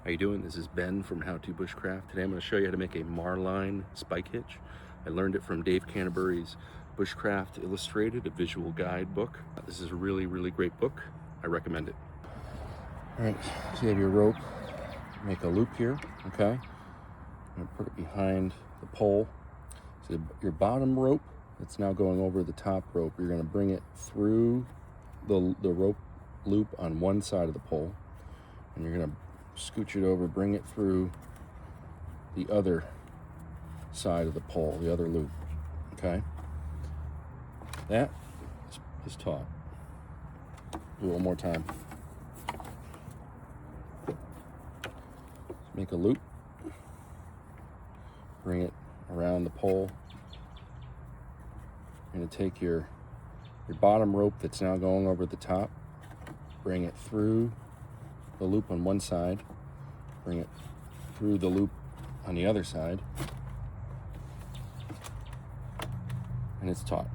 How you doing? This is Ben from HowToBushcraft. Today I'm going to show you how to make a Marline Spike Hitch. I learned it from Dave Canterbury's Bushcraft Illustrated, a visual guide book. This is a really, really great book. I recommend it. All right, so you have your rope. Make a loop here, okay? And put it behind the pole. So your bottom rope, it's now going over the top rope. You're going to bring it through the rope loop on one side of the pole, and you're going to scooch it over, bring it through the other side of the pole, the other loop, okay? That is taut. Do it one more time. Make a loop, bring it around the pole. You're going to take your bottom rope that's now going over the top, bring it through the loop on one side, bring it through the loop on the other side, and it's taut.